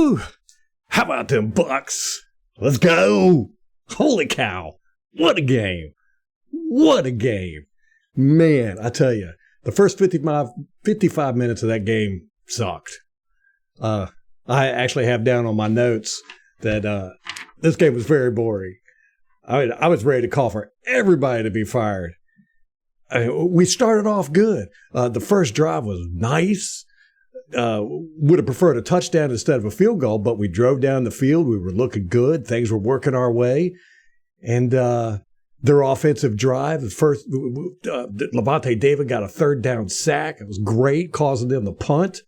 Whew. How about them Bucs? Let's go. Holy cow. What a game. What a game. Man, I tell you, the first 55 minutes of that game sucked. I actually have down on my notes that this game was very boring. I was ready to call for everybody to be fired. We started off good. The first drive was nice. Would have preferred a touchdown instead of a field goal, but we drove down the field. We were looking good. Things were working our way. And their offensive drive, the first, Levante David got a third down sack. It was great, causing them to punt.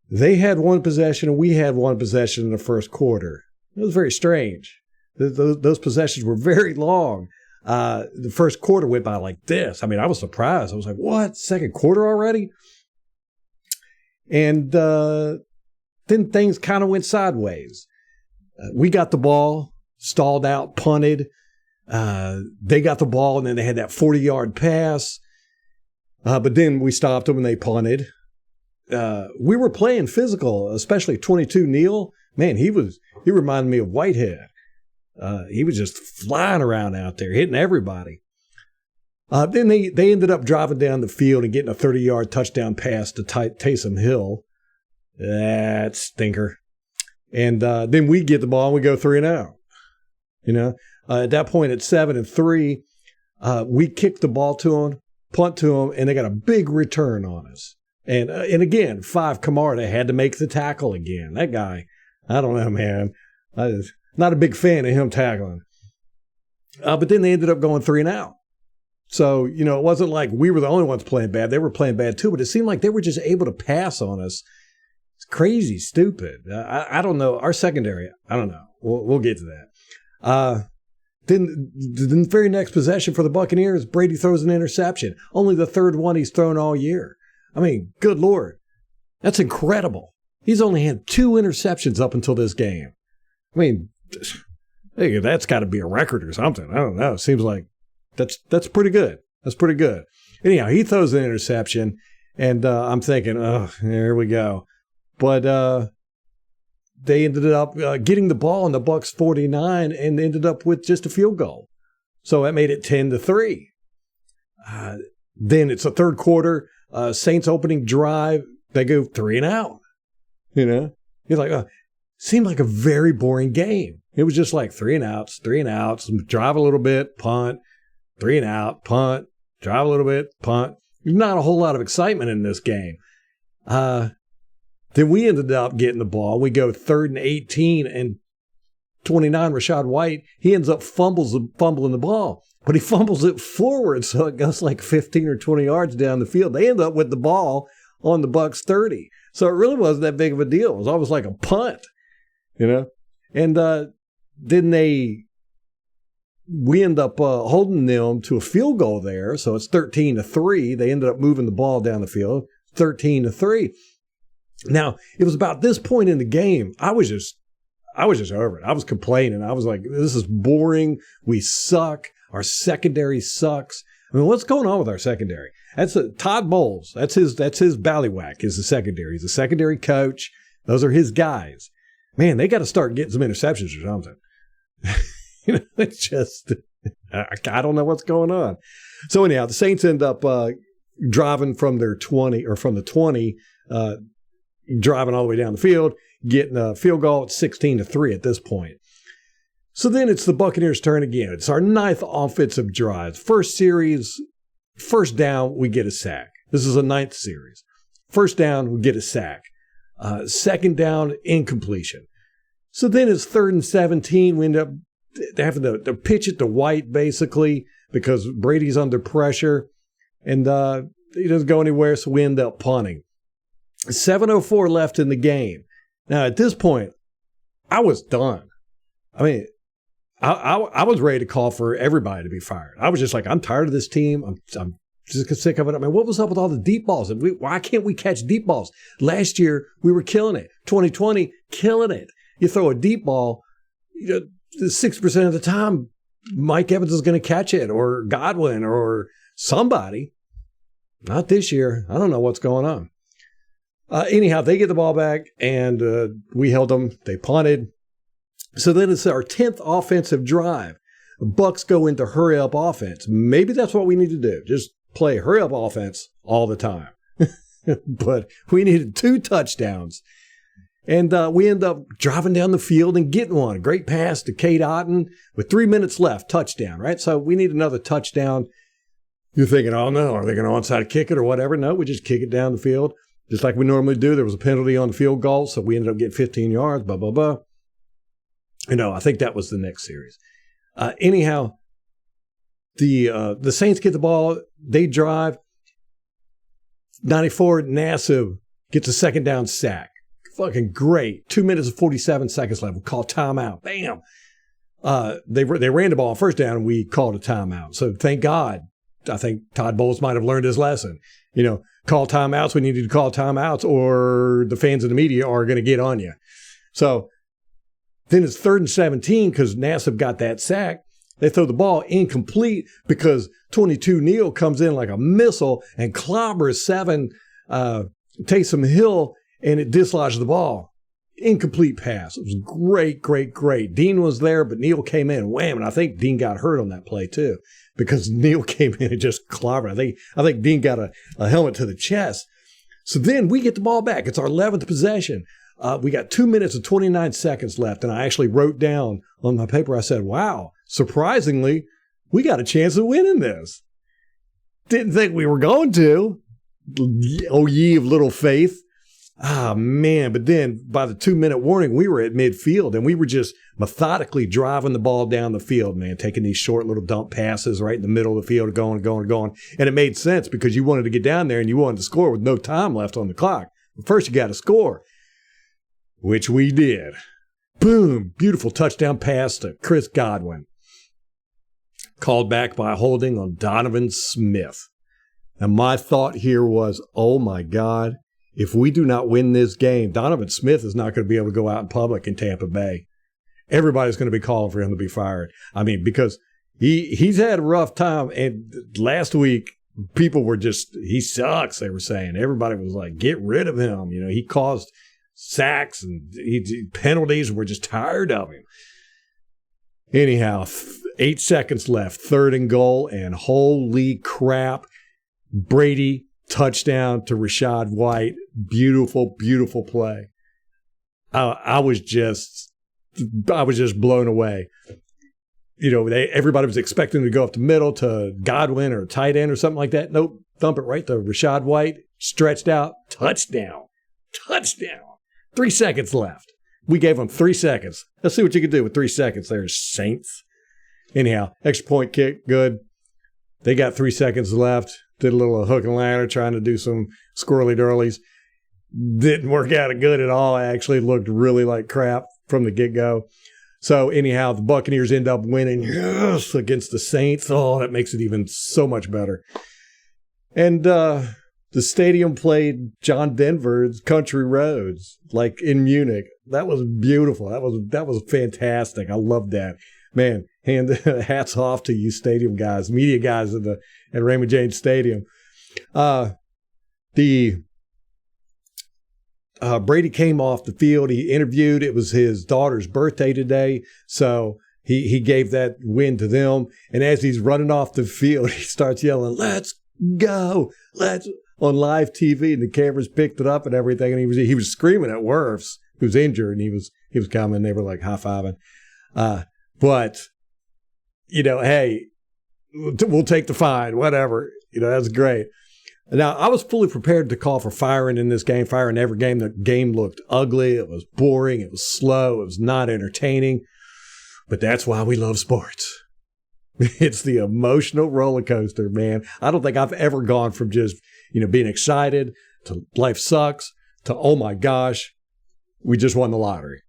They had one possession and we had one possession in the first quarter. It was very strange. Those possessions were very long. The first quarter went by like this. I mean, I was surprised. I was like, what? Second quarter already? And then things kind of went sideways. We got the ball, stalled out, punted. They got the ball, and then they had that 40-yard pass. But then we stopped them, and they punted. We were playing physical, especially 22 Neal. Man, he reminded me of Whitehead. He was just flying around out there, hitting everybody. Then they ended up driving down the field and getting a 30-yard touchdown pass to Taysom Hill. That stinker. And then we get the ball and we go 3-and-out. You know, at that point at 7-3, we kicked the ball to them, punt to them, and they got a big return on us. And again, Kamara had to make the tackle again. That guy, I don't know, man. I'm not a big fan of him tackling. But then they ended up going 3-and-out. So, you know, it wasn't like we were the only ones playing bad. They were playing bad too, but it seemed like they were just able to pass on us. It's crazy, stupid. I don't know. Our secondary, I don't know. We'll get to that. Then the very next possession for the Buccaneers, Brady throws an interception. Only the third one he's thrown all year. I mean, good Lord. That's incredible. He's only had 2 interceptions up until this game. I mean, hey, that's got to be a record or something. I don't know. It seems like that's pretty good. That's pretty good. Anyhow, he throws an interception, and I'm thinking, oh, here we go. But they ended up getting the ball in the Bucs 49 and ended up with just a field goal. So that made it 10-3. Then it's the third quarter. Saints opening drive. They go 3-and-out. You know, you're like, seemed like a very boring game. It was just like 3-and-outs, drive a little bit, punt, 3-and-out, punt, drive a little bit, punt. Not a whole lot of excitement in this game. Then we ended up getting the ball. We go 3rd and 18 and 29. Rachaad White, he ends up fumbling the ball, but he fumbles it forward, so it goes like 15 or 20 yards down the field. They end up with the ball on the Bucs 30. So it really wasn't that big of a deal. It was almost like a punt, you know. And then we end up holding them to a field goal there. So it's 13-3. They ended up moving the ball down the field, 13-3. Now, it was about this point in the game, I was just over it. I was complaining. I was like, this is boring. We suck. Our secondary sucks. I mean, what's going on with our secondary? That's Todd Bowles. That's his ballywhack is the secondary. He's a secondary coach. Those are his guys. Man, they got to start getting some interceptions or something. You know, it's just, I don't know what's going on. So anyhow, the Saints end up driving from their 20 or from the 20, driving all the way down the field, getting a field goal at 16-3 at this point. So then it's the Buccaneers' turn again. It's our 9th offensive drive. First series, first down, we get a sack. This is a 9th series. First down, we get a sack. Second down, incompletion. So then it's 3rd and 17. We end up having to pitch it to White, basically, because Brady's under pressure. And he doesn't go anywhere, so we end up punting. 7:04 left in the game. Now, at this point, I was done. I mean, I was ready to call for everybody to be fired. I was just like, I'm tired of this team. I'm just sick of it. I mean, what was up with all the deep balls? And why can't we catch deep balls? Last year, we were killing it. 2020, killing it. You throw a deep ball, 6% of the time, Mike Evans is going to catch it, or Godwin, or somebody. Not this year. I don't know what's going on. Anyhow, they get the ball back, and we held them. They punted. So then it's our 10th offensive drive. The Bucs go into hurry-up offense. Maybe that's what we need to do. Just play hurry-up offense all the time. But we needed 2 touchdowns. And we end up driving down the field and getting one. A great pass to Kate Otten with 3 minutes left. Touchdown, right? So we need another touchdown. You're thinking, oh, no, are they going to onside kick it or whatever? No, we just kick it down the field. Just like we normally do. There was a penalty on the field goal, so we ended up getting 15 yards, blah, blah, blah. I think that was the next series. Anyhow, the Saints get the ball. They drive. 94, Nassib gets a second down sack. Fucking great. 2 minutes and 47 seconds left. We call timeout. Bam. They ran the ball on first down, and we called a timeout. So thank God. I think Todd Bowles might have learned his lesson. Call timeouts when you need to call timeouts, or the fans and the media are going to get on you. So then it's 3rd and 17 because Nassib got that sack. They throw the ball incomplete because 22 Neal comes in like a missile and clobbers 7 Taysom Hill, and it dislodged the ball. Incomplete pass. It was great, great, great. Dean was there, but Neal came in. Wham! And I think Dean got hurt on that play too, because Neal came in and just clobbered. I think Dean got a helmet to the chest. So then we get the ball back. It's our 11th possession. We got 2 minutes and 29 seconds left, and I actually wrote down on my paper, I said, wow, surprisingly, we got a chance of winning this. Didn't think we were going to. Oh, ye of little faith. Ah, man. But then by the 2-minute warning, we were at midfield, and we were just methodically driving the ball down the field, man, taking these short little dump passes right in the middle of the field, going. And it made sense because you wanted to get down there and you wanted to score with no time left on the clock. But first, you got to score, which we did. Boom. Beautiful touchdown pass to Chris Godwin. Called back by holding on Donovan Smith. And my thought here was, oh, my God. If we do not win this game, Donovan Smith is not going to be able to go out in public in Tampa Bay. Everybody's going to be calling for him to be fired. I mean, because he's had a rough time. And last week, people were just, he sucks, they were saying. Everybody was like, get rid of him. He caused sacks and penalties. We're just tired of him. Anyhow, 8 seconds left, 3rd and goal, and holy crap, Brady touchdown to Rachaad White. Beautiful, beautiful play. I was just blown away. Everybody was expecting to go up the middle to Godwin or tight end or something like that. Nope. Thump it right to Rachaad White. Stretched out. Touchdown. 3 seconds left. We gave them 3 seconds. Let's see what you can do with 3 seconds there, Saints. Anyhow, extra point kick. Good. They got 3 seconds left. Did a little hook and ladder, trying to do some squirrely durlies. Didn't work out good at all. Actually looked really like crap from the get-go. So anyhow, the Buccaneers end up winning against the Saints. Oh, that makes it even so much better. And the stadium played John Denver's Country Roads, like in Munich. That was beautiful. That was fantastic. I loved that. Man, hats off to you stadium guys, media guys at Raymond James Stadium. Brady came off the field. He interviewed. It was his daughter's birthday today, so he gave that win to them. And as he's running off the field, he starts yelling, "Let's go! Let's!" on live TV, and the cameras picked it up and everything. And he was screaming at Wirfs, who's injured, and he was coming. They were like high-fiving. But, hey, we'll take the fine, whatever. That's great. Now, I was fully prepared to call for firing in this game, firing every game. The game looked ugly. It was boring. It was slow. It was not entertaining. But that's why we love sports. It's the emotional roller coaster, man. I don't think I've ever gone from just, being excited to life sucks to, oh my gosh, we just won the lottery.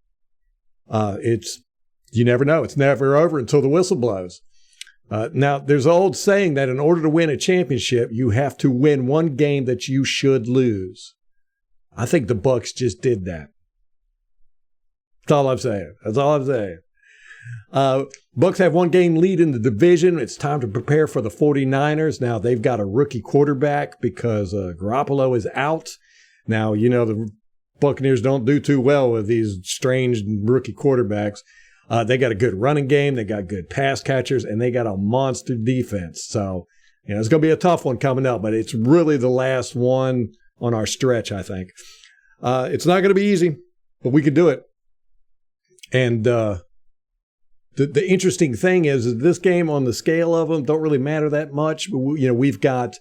You never know. It's never over until the whistle blows. Now, there's an old saying that in order to win a championship, you have to win one game that you should lose. I think the Bucs just did that. That's all I'm saying. Bucs have one game lead in the division. It's time to prepare for the 49ers. Now, they've got a rookie quarterback because Garoppolo is out. Now, the Buccaneers don't do too well with these strange rookie quarterbacks. They got a good running game. They got good pass catchers, and they got a monster defense. So, it's going to be a tough one coming up, but it's really the last one on our stretch, I think. It's not going to be easy, but we could do it. And the interesting thing is this game on the scale of them don't really matter that much. We've got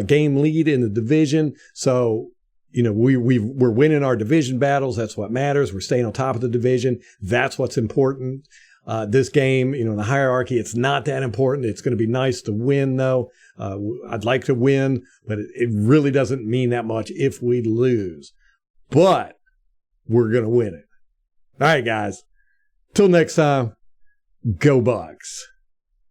game lead in the division. So, we're winning our division battles. That's what matters. We're staying on top of the division. That's what's important. This game, in the hierarchy, it's not that important. It's going to be nice to win, though. I'd like to win, but it really doesn't mean that much if we lose. But we're going to win it. All right, guys. Till next time, go Bucs.